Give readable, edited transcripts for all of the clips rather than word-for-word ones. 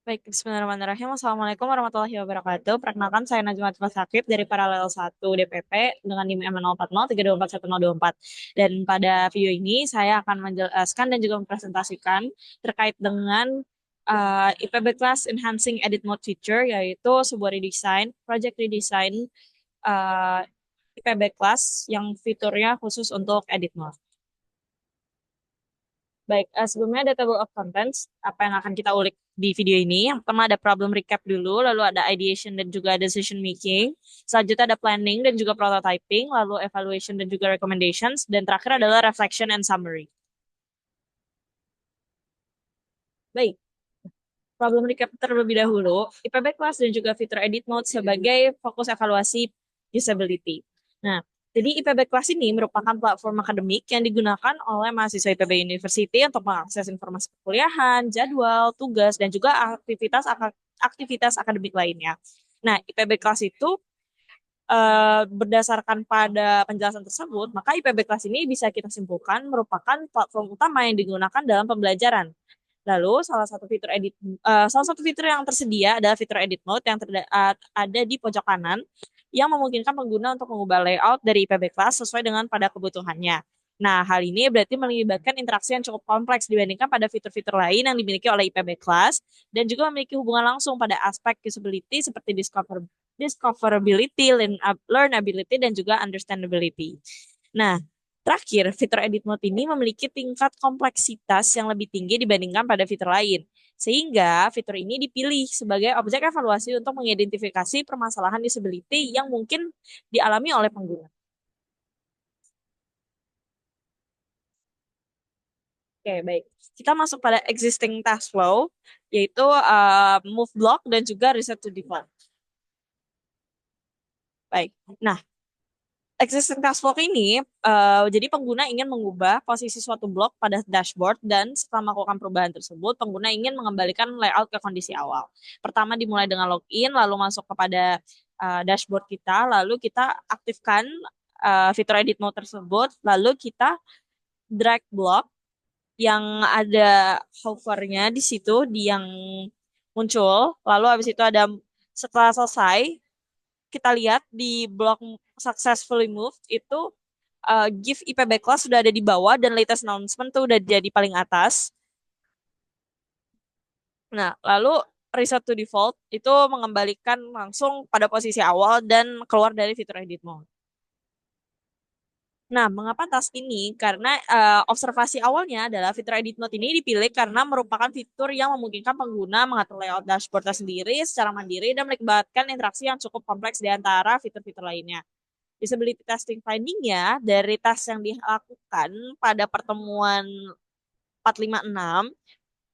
Baik, bismillahirrahmanirrahim. Assalamualaikum warahmatullahi wabarakatuh. Perkenalkan, saya Najma Sakib dari Paralel 1 DPP dengan NIM M040324124. Dan pada video ini, saya akan menjelaskan dan juga mempresentasikan terkait dengan IPB Class Enhancing Edit Mode Feature, yaitu sebuah redesign, project redesign IPB Class yang fiturnya khusus untuk edit mode. Baik, sebelumnya ada table of contents, apa yang akan kita ulik di video ini. Yang pertama ada problem recap dulu, lalu ada ideation dan juga decision making. Selanjutnya ada planning dan juga prototyping, lalu evaluation dan juga recommendations, dan terakhir adalah reflection and summary. Baik, problem recap terlebih dahulu, IPB Class dan juga fitur edit mode sebagai fokus evaluasi usability. Nah, jadi IPB Class ini merupakan platform akademik yang digunakan oleh mahasiswa IPB University untuk mengakses informasi perkuliahan, jadwal, tugas, dan juga aktivitas akademik lainnya. Nah, IPB Class itu berdasarkan pada penjelasan tersebut, maka IPB Class ini bisa kita simpulkan merupakan platform utama yang digunakan dalam pembelajaran. Lalu salah satu fitur yang tersedia adalah fitur edit mode yang ada di pojok kanan yang memungkinkan pengguna untuk mengubah layout dari IPB Class sesuai dengan pada kebutuhannya. Nah, hal ini berarti melibatkan interaksi yang cukup kompleks dibandingkan pada fitur-fitur lain yang dimiliki oleh IPB Class dan juga memiliki hubungan langsung pada aspek usability seperti discoverability, learnability, dan juga understandability. Nah, terakhir, fitur edit mode ini memiliki tingkat kompleksitas yang lebih tinggi dibandingkan pada fitur lain. Sehingga fitur ini dipilih sebagai objek evaluasi untuk mengidentifikasi permasalahan disability yang mungkin dialami oleh pengguna. Oke, baik. Kita masuk pada existing task flow, yaitu move block dan juga reset to default. Baik. Nah, existing task block ini, jadi pengguna ingin mengubah posisi suatu blok pada dashboard dan setelah melakukan perubahan tersebut, pengguna ingin mengembalikan layout ke kondisi awal. Pertama dimulai dengan login, lalu masuk kepada dashboard kita, lalu kita aktifkan fitur edit mode tersebut, lalu kita drag blok yang ada hovernya di situ, di yang muncul, lalu habis itu ada setelah selesai, kita lihat di blok successfully moved itu GIF IPB class sudah ada di bawah dan latest announcement tuh udah jadi paling atas. Nah, lalu reset to default itu mengembalikan langsung pada posisi awal dan keluar dari fitur edit mode. Nah, mengapa task ini? Karena observasi awalnya adalah fitur edit mode ini dipilih karena merupakan fitur yang memungkinkan pengguna mengatur layout dashboard sendiri secara mandiri dan melibatkan interaksi yang cukup kompleks di antara fitur-fitur lainnya. Disability testing finding-nya dari tes yang dilakukan pada pertemuan 456.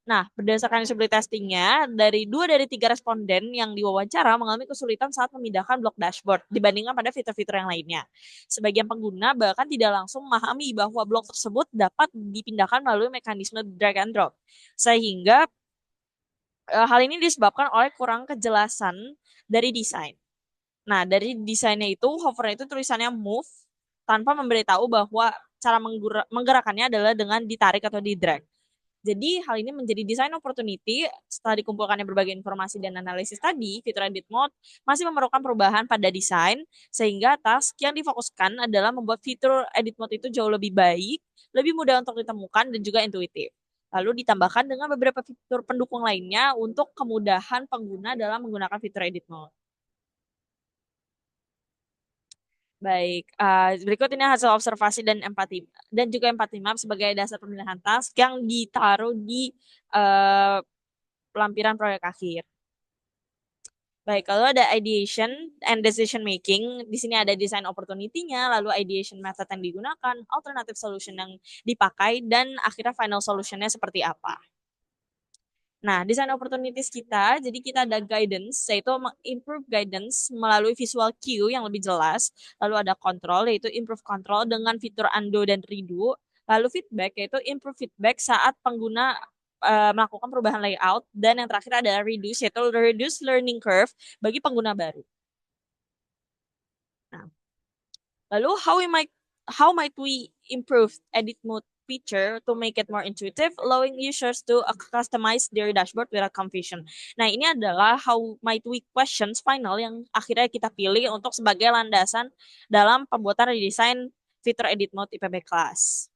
Nah, berdasarkan disability testing-nya, dari 2 dari 3 responden yang diwawancara mengalami kesulitan saat memindahkan blok dashboard dibandingkan pada fitur-fitur yang lainnya. Sebagian pengguna bahkan tidak langsung memahami bahwa blok tersebut dapat dipindahkan melalui mekanisme drag and drop. Sehingga hal ini disebabkan oleh kurang kejelasan dari desain. Nah, dari desainnya itu, hover itu tulisannya move tanpa memberitahu bahwa cara menggerakkannya adalah dengan ditarik atau di drag. Jadi hal ini menjadi design opportunity setelah dikumpulkannya berbagai informasi dan analisis tadi, fitur edit mode masih memerlukan perubahan pada desain sehingga task yang difokuskan adalah membuat fitur edit mode itu jauh lebih baik, lebih mudah untuk ditemukan dan juga intuitif. Lalu ditambahkan dengan beberapa fitur pendukung lainnya untuk kemudahan pengguna dalam menggunakan fitur edit mode. Baik, berikut ini hasil observasi dan juga empati map sebagai dasar pemilihan task yang ditaruh di uh, lampiran proyek akhir. Baik, kalau ada ideation and decision making, di sini ada design opportunity-nya, lalu ideation method yang digunakan, alternative solution yang dipakai, dan akhirnya final solution-nya seperti apa. Nah, design opportunities kita, jadi kita ada guidance, yaitu improve guidance melalui visual cue yang lebih jelas. Lalu ada control, yaitu improve control dengan fitur undo dan redo. Lalu feedback, yaitu improve feedback saat pengguna melakukan perubahan layout. Dan yang terakhir adalah reduce, yaitu reduce learning curve bagi pengguna baru. Nah, lalu how might we improve edit mode feature to make it more intuitive, allowing users to customize their dashboard without confusion. Nah, ini adalah how might we questions final yang akhirnya kita pilih untuk sebagai landasan dalam pembuatan redesign fitur edit mode IPB class.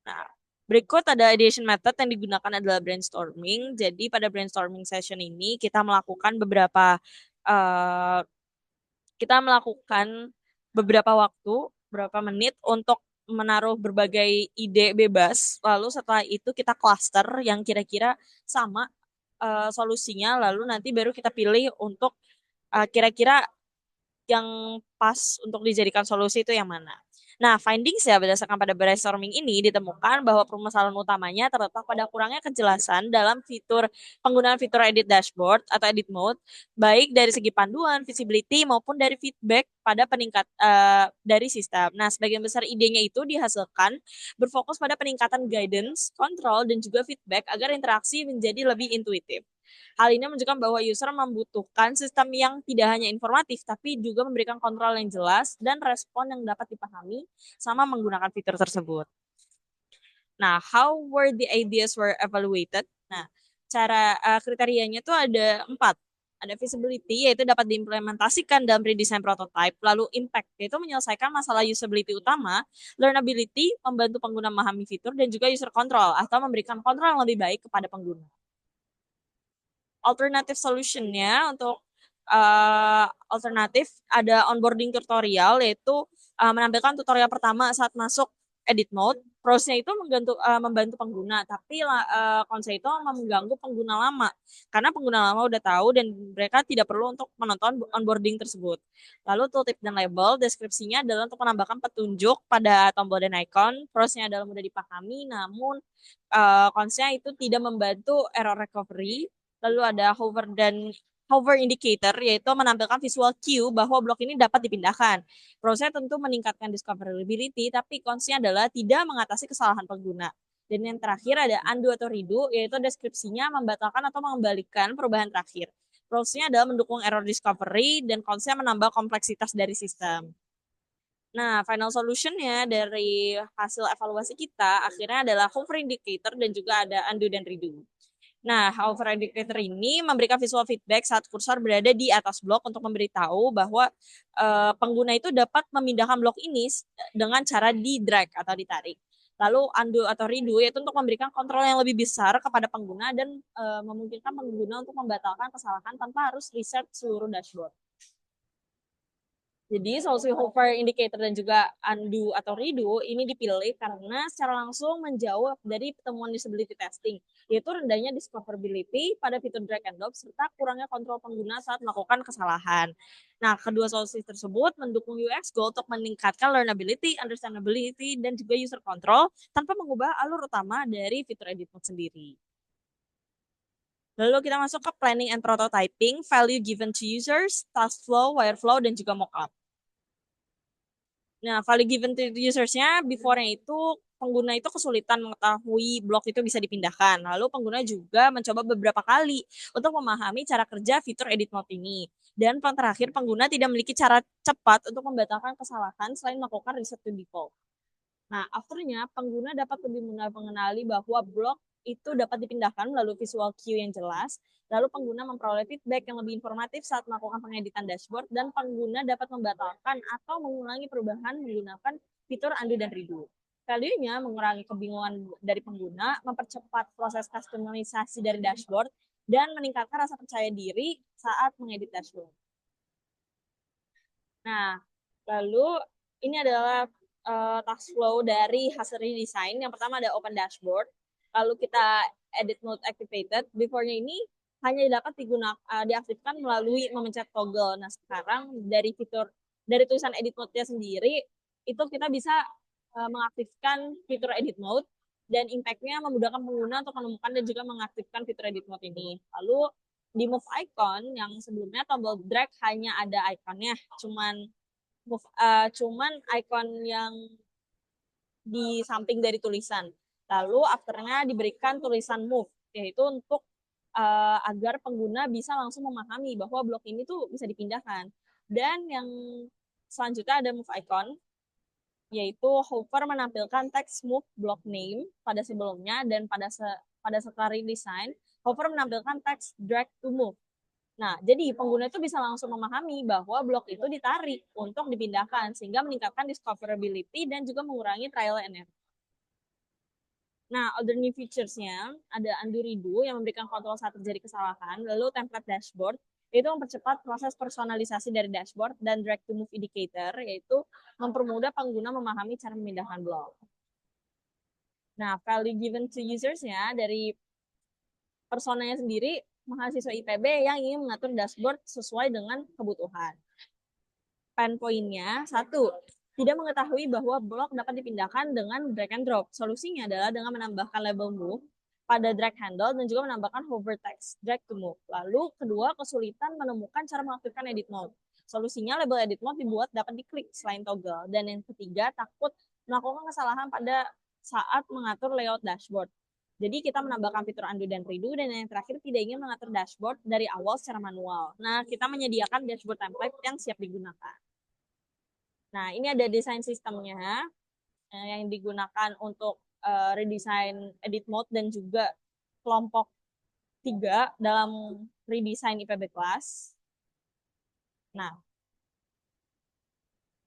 Nah, berikut ada ideation method yang digunakan adalah brainstorming. Jadi pada brainstorming session ini kita melakukan uh, beberapa waktu, beberapa menit untuk menaruh berbagai ide bebas. Lalu setelah itu kita cluster yang kira-kira sama solusinya. Lalu nanti baru kita pilih untuk kira-kira yang pas untuk dijadikan solusi itu yang mana. Nah, findings ya berdasarkan pada brainstorming ini ditemukan bahwa permasalahan utamanya terletak pada kurangnya kejelasan dalam penggunaan fitur edit dashboard atau edit mode, baik dari segi panduan, visibility maupun dari feedback pada dari sistem. Nah, sebagian besar idenya itu dihasilkan berfokus pada peningkatan guidance, kontrol, dan juga feedback agar interaksi menjadi lebih intuitif. Hal ini menunjukkan bahwa user membutuhkan sistem yang tidak hanya informatif, tapi juga memberikan kontrol yang jelas dan respon yang dapat dipahami sama menggunakan fitur tersebut. Nah, how were the ideas were evaluated? Nah, kriterianya tuh ada 4. Ada visibility, yaitu dapat diimplementasikan dalam redesign prototype. Lalu impact, yaitu menyelesaikan masalah usability utama. Learnability, membantu pengguna memahami fitur. Dan juga user control, atau memberikan kontrol yang lebih baik kepada pengguna. Alternative solutionnya untuk alternatif ada onboarding tutorial, yaitu menampilkan tutorial pertama saat masuk edit mode. Prosesnya itu membantu pengguna, tapi konsep itu mengganggu pengguna lama karena pengguna lama udah tahu dan mereka tidak perlu untuk menonton onboarding tersebut. Lalu tooltip dan label, deskripsinya adalah untuk menambahkan petunjuk pada tombol dan icon. Prosesnya adalah mudah dipahami, namun konsepnya itu tidak membantu error recovery. Lalu ada hover indicator, yaitu menampilkan visual cue bahwa blok ini dapat dipindahkan. Prosesnya tentu meningkatkan discoverability, tapi konsepnya adalah tidak mengatasi kesalahan pengguna. Dan yang terakhir ada undo atau redo, yaitu deskripsinya membatalkan atau mengembalikan perubahan terakhir. Prosesnya adalah mendukung error discovery dan konsepnya menambah kompleksitas dari sistem. Nah, final solutionnya dari hasil evaluasi kita akhirnya adalah hover indicator dan juga ada undo dan redo. Nah, hover indicator ini memberikan visual feedback saat kursor berada di atas blok untuk memberitahu bahwa pengguna itu dapat memindahkan blok ini dengan cara di drag atau ditarik. Lalu undo atau redo yaitu untuk memberikan kontrol yang lebih besar kepada pengguna dan memungkinkan pengguna untuk membatalkan kesalahan tanpa harus reset seluruh dashboard. Jadi solusi hover indicator dan juga undo atau redo ini dipilih karena secara langsung menjawab dari temuan usability testing, yaitu rendahnya discoverability pada fitur drag and drop serta kurangnya kontrol pengguna saat melakukan kesalahan. Nah, kedua solusi tersebut mendukung UX goal untuk meningkatkan learnability, understandability, dan juga user control tanpa mengubah alur utama dari fitur edit mode sendiri. Lalu kita masuk ke planning and prototyping, value given to users, task flow, wireflow, dan juga mockup. Nah, value given to users-nya before-nya itu pengguna itu kesulitan mengetahui blok itu bisa dipindahkan. Lalu pengguna juga mencoba beberapa kali untuk memahami cara kerja fitur edit mode ini. Dan terakhir, pengguna tidak memiliki cara cepat untuk membatalkan kesalahan selain melakukan reset to default. Nah, afternya pengguna dapat lebih mudah mengenali bahwa blok itu dapat dipindahkan melalui visual cue yang jelas. Lalu pengguna memperoleh feedback yang lebih informatif saat melakukan pengeditan dashboard dan pengguna dapat membatalkan atau mengulangi perubahan menggunakan fitur undo dan redo. Value-nya mengurangi kebingungan dari pengguna, mempercepat proses customisasi dari dashboard, dan meningkatkan rasa percaya diri saat mengedit dashboard. Nah, lalu ini adalah task flow dari hasil redesign. Yang pertama ada open dashboard, lalu kita edit mode activated. Before-nya ini hanya dapat diaktifkan melalui memencet toggle. Nah, sekarang dari tulisan edit mode-nya sendiri itu kita bisa mengaktifkan fitur edit mode dan impact-nya memudahkan pengguna untuk menemukan dan juga mengaktifkan fitur edit mode ini. Lalu di move icon yang sebelumnya tombol drag hanya ada ikonnya, cuman icon yang di samping dari tulisan. Lalu afternya diberikan tulisan move, yaitu untuk agar pengguna bisa langsung memahami bahwa blok ini tuh bisa dipindahkan. Dan yang selanjutnya ada move icon. yaitu Hover menampilkan teks move block name pada sebelumnya dan pada setelah redesign, Hover menampilkan teks drag to move. Nah, jadi pengguna itu bisa langsung memahami bahwa blok itu ditarik untuk dipindahkan sehingga meningkatkan discoverability dan juga mengurangi trial and error. Nah, other new features-nya ada undo redo yang memberikan kontrol saat terjadi kesalahan, lalu template dashboard itu mempercepat proses personalisasi dari dashboard dan drag to move indicator yaitu mempermudah pengguna memahami cara memindahkan blok. Nah, value given to users-nya dari personanya sendiri mahasiswa IPB yang ingin mengatur dashboard sesuai dengan kebutuhan. Pain point-nya, satu, tidak mengetahui bahwa blok dapat dipindahkan dengan drag and drop. Solusinya adalah dengan menambahkan label move pada drag handle dan juga menambahkan hover text drag to move. Lalu kedua, kesulitan menemukan cara mengaktifkan edit mode. Solusinya label edit mode dibuat dapat diklik selain toggle. Dan yang ketiga, takut melakukan kesalahan pada saat mengatur layout dashboard. Jadi kita menambahkan fitur undo dan redo, dan yang terakhir tidak ingin mengatur dashboard dari awal secara manual. Nah, kita menyediakan dashboard template yang siap digunakan. Nah, ini ada desain sistemnya yang digunakan untuk redesign edit mode dan juga kelompok 3 dalam redesign IPB class. Nah,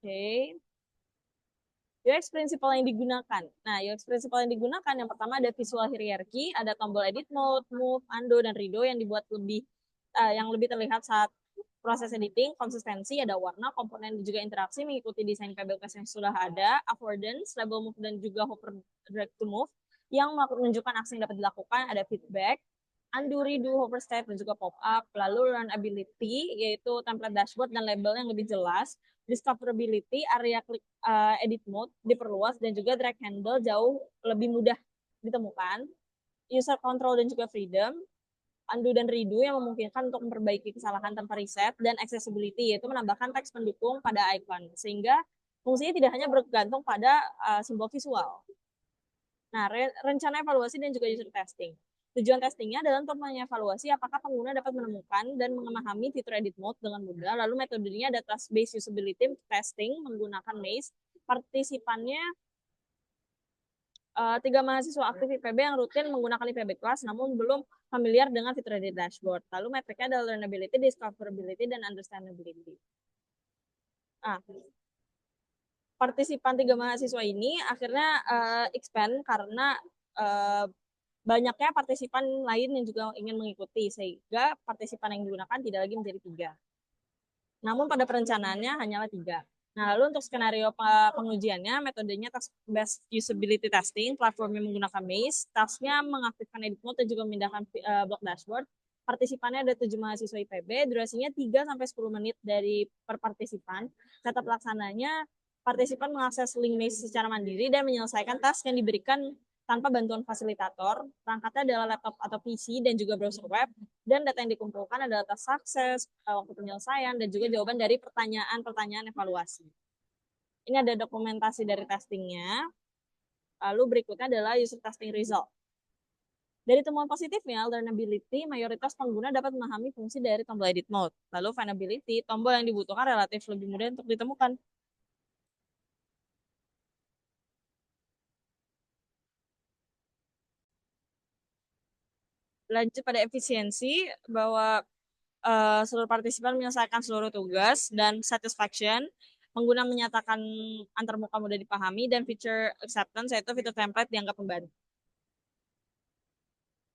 oke. Okay. UX principle yang digunakan. Nah, UX principle yang digunakan yang pertama ada visual hierarchy, ada tombol edit mode, move, undo, dan redo yang dibuat yang lebih terlihat saat proses editing. Konsistensi, ada warna, komponen, dan juga interaksi mengikuti desain PBOK yang sudah ada. Affordance, label move, dan juga hover drag to move yang menunjukkan aksi yang dapat dilakukan. Ada feedback, undo, redo, hover step, dan juga pop-up. Lalu learnability, yaitu template dashboard dan label yang lebih jelas. Discoverability, area klik edit mode diperluas dan juga drag handle jauh lebih mudah ditemukan. User control dan juga freedom, undo dan redo yang memungkinkan untuk memperbaiki kesalahan tanpa reset, dan accessibility yaitu menambahkan teks pendukung pada icon sehingga fungsinya tidak hanya bergantung pada simbol visual. Nah, rencana evaluasi dan juga user testing. Tujuan testingnya adalah untuk mengevaluasi apakah pengguna dapat menemukan dan memahami fitur edit mode dengan mudah. Lalu metodenya ada task-based usability testing menggunakan Maze. Partisipannya 3 mahasiswa aktif IPB yang rutin menggunakan IPB Class namun belum familiar dengan fitur edit dashboard. Lalu metriknya adalah learnability, discoverability, dan understandability. Nah, partisipan 3 mahasiswa ini akhirnya expand karena banyaknya partisipan lain yang juga ingin mengikuti sehingga partisipan yang digunakan tidak lagi menjadi 3. Namun pada perencanaannya hanyalah 3. Nah, lalu untuk skenario pengujiannya, metodenya task-based usability testing, platformnya menggunakan Maze, tasknya mengaktifkan edit mode dan juga memindahkan block dashboard. Partisipannya ada 7 mahasiswa IPB, durasinya 3-10 menit dari per partisipan. Kata pelaksananya, partisipan mengakses link Maze secara mandiri dan menyelesaikan task yang diberikan tanpa bantuan fasilitator. Perangkatnya adalah laptop atau PC dan juga browser web, dan data yang dikumpulkan adalah task sukses, waktu penyelesaian, dan juga jawaban dari pertanyaan-pertanyaan evaluasi. Ini ada dokumentasi dari testingnya. Lalu berikutnya adalah user testing result. Dari temuan positifnya, learnability, mayoritas pengguna dapat memahami fungsi dari tombol edit mode. Lalu findability, tombol yang dibutuhkan relatif lebih mudah untuk ditemukan. Lanjut pada efisiensi, bahwa seluruh partisipan menyelesaikan seluruh tugas, dan satisfaction, pengguna menyatakan antarmuka mudah dipahami, dan feature acceptance yaitu fitur template dianggap membantu.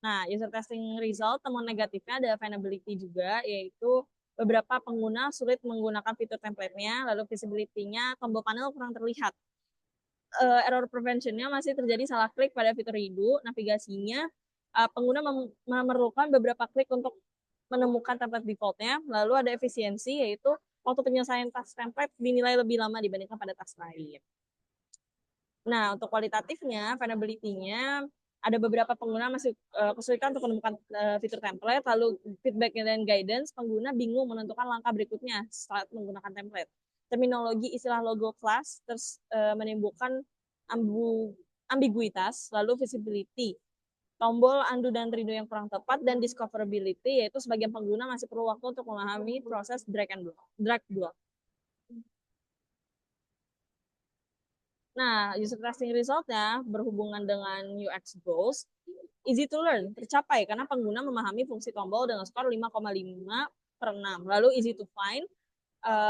Nah, user testing result, temuan negatifnya ada findability juga, yaitu beberapa pengguna sulit menggunakan fitur template-nya, lalu visibility-nya, tombol panel kurang terlihat. Error prevention-nya masih terjadi salah klik pada fitur redo, navigasinya pengguna memerlukan beberapa klik untuk menemukan template default-nya. Lalu ada efisiensi, yaitu waktu penyelesaian task template dinilai lebih lama dibandingkan pada task lain. Nah, untuk kualitatifnya, findability-nya ada beberapa pengguna masih kesulitan untuk menemukan fitur template, lalu feedback dan guidance, pengguna bingung menentukan langkah berikutnya saat menggunakan template. Terminologi istilah logo class terus menimbulkan ambiguitas, lalu visibility, tombol undo dan redo yang kurang tepat, dan discoverability, yaitu sebagian pengguna masih perlu waktu untuk memahami proses drag block. Nah, user testing resultnya berhubungan dengan UX goals, easy to learn, tercapai karena pengguna memahami fungsi tombol dengan skor 5,5 per 6. Lalu easy to find,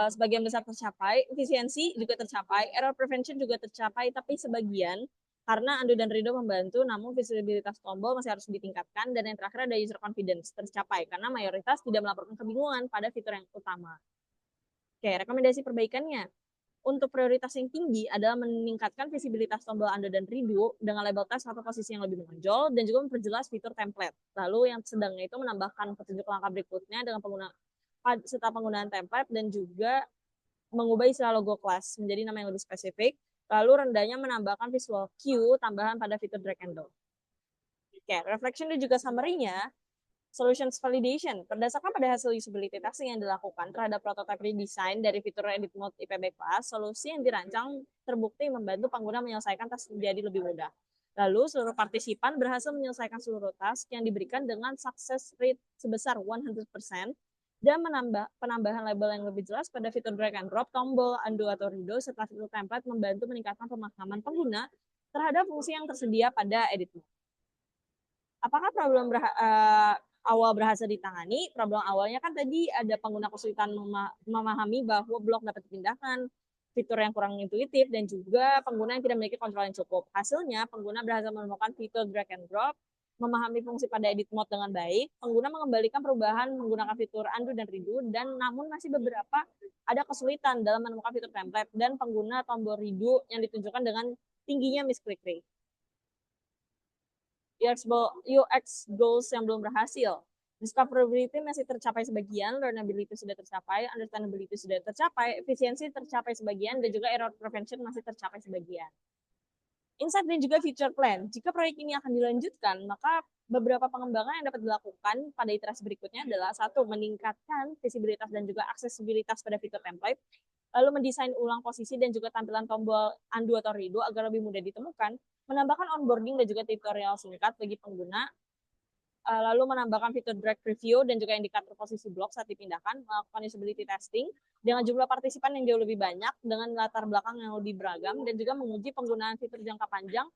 sebagian besar tercapai, efisiensi juga tercapai, error prevention juga tercapai, tapi sebagian karena Ando dan Rido membantu, namun visibilitas tombol masih harus ditingkatkan. Dan yang terakhir ada user confidence tercapai karena mayoritas tidak melaporkan kebingungan pada fitur yang utama. Oke, rekomendasi perbaikannya. Untuk prioritas yang tinggi adalah meningkatkan visibilitas tombol Anda dan Rido dengan label tes atau posisi yang lebih menonjol dan juga memperjelas fitur template. Lalu yang sedangnya itu menambahkan petunjuk langkah berikutnya dengan serta penggunaan template dan juga mengubah istilah logo kelas menjadi nama yang lebih spesifik. Lalu rendahnya menambahkan visual cue tambahan pada fitur drag and drop. Oke, reflection dan juga summary-nya. Solutions validation berdasarkan pada hasil usability testing yang dilakukan terhadap prototipe redesign dari fitur edit mode IPB class, solusi yang dirancang terbukti membantu pengguna menyelesaikan task menjadi lebih mudah. Lalu seluruh partisipan berhasil menyelesaikan seluruh task yang diberikan dengan success rate sebesar 100% dan penambahan label yang lebih jelas pada fitur drag and drop, tombol, undo atau redo serta fitur template membantu meningkatkan pemahaman pengguna terhadap fungsi yang tersedia pada edit mode. Apakah problem awal berhasil ditangani? Problem awalnya kan tadi ada pengguna kesulitan memahami bahwa blok dapat dipindahkan, fitur yang kurang intuitif, dan juga pengguna yang tidak memiliki kontrol yang cukup. Hasilnya, pengguna berhasil menemukan fitur drag and drop, memahami fungsi pada edit mode dengan baik, pengguna mengembalikan perubahan menggunakan fitur undo dan redo, dan namun masih beberapa ada kesulitan dalam menemukan fitur template, dan pengguna tombol redo yang ditunjukkan dengan tingginya misclick rate. UX goals yang belum berhasil. Discoverability masih tercapai sebagian, learnability sudah tercapai, understandability sudah tercapai, efisiensi tercapai sebagian, dan juga error prevention masih tercapai sebagian. Insight dan juga future plan. Jika proyek ini akan dilanjutkan, maka beberapa pengembangan yang dapat dilakukan pada iterasi berikutnya adalah satu, meningkatkan visibilitas dan juga aksesibilitas pada fitur template, lalu mendesain ulang posisi dan juga tampilan tombol undo atau redo agar lebih mudah ditemukan, menambahkan onboarding dan juga tutorial singkat bagi pengguna, lalu menambahkan fitur drag preview dan juga indikator posisi blok saat dipindahkan, melakukan usability testing dengan jumlah partisipan yang jauh lebih banyak, dengan latar belakang yang lebih beragam, dan juga menguji penggunaan fitur jangka panjang,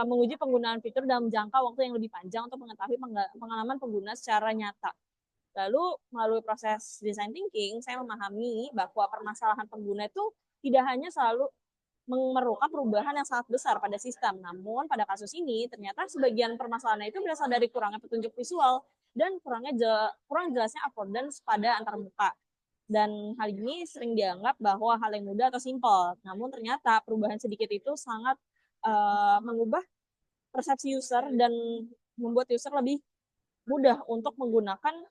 menguji penggunaan fitur dalam jangka waktu yang lebih panjang untuk mengetahui pengalaman pengguna secara nyata. Lalu melalui proses design thinking, saya memahami bahwa permasalahan pengguna itu tidak hanya selalu memerlukan perubahan yang sangat besar pada sistem. Namun pada kasus ini ternyata sebagian permasalahan itu berasal dari kurangnya petunjuk visual dan kurang jelasnya affordance pada antarmuka. Dan hal ini sering dianggap bahwa hal yang mudah atau simpel. Namun ternyata perubahan sedikit itu sangat mengubah persepsi user dan membuat user lebih mudah untuk menggunakan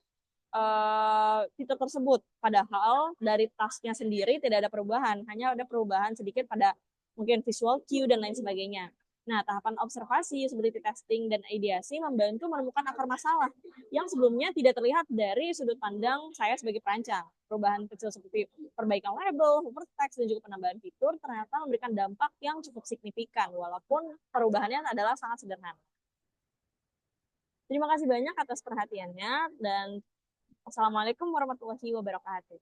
fitur tersebut. Padahal dari tasknya sendiri tidak ada perubahan, hanya ada perubahan sedikit pada mungkin visual cue dan lain sebagainya. Nah, tahapan observasi, usability testing, dan ideasi membantu menemukan akar masalah yang sebelumnya tidak terlihat dari sudut pandang saya sebagai perancang. Perubahan kecil seperti perbaikan label, hypertext, dan juga penambahan fitur ternyata memberikan dampak yang cukup signifikan, walaupun perubahannya adalah sangat sederhana. Terima kasih banyak atas perhatiannya, dan Assalamualaikum warahmatullahi wabarakatuh.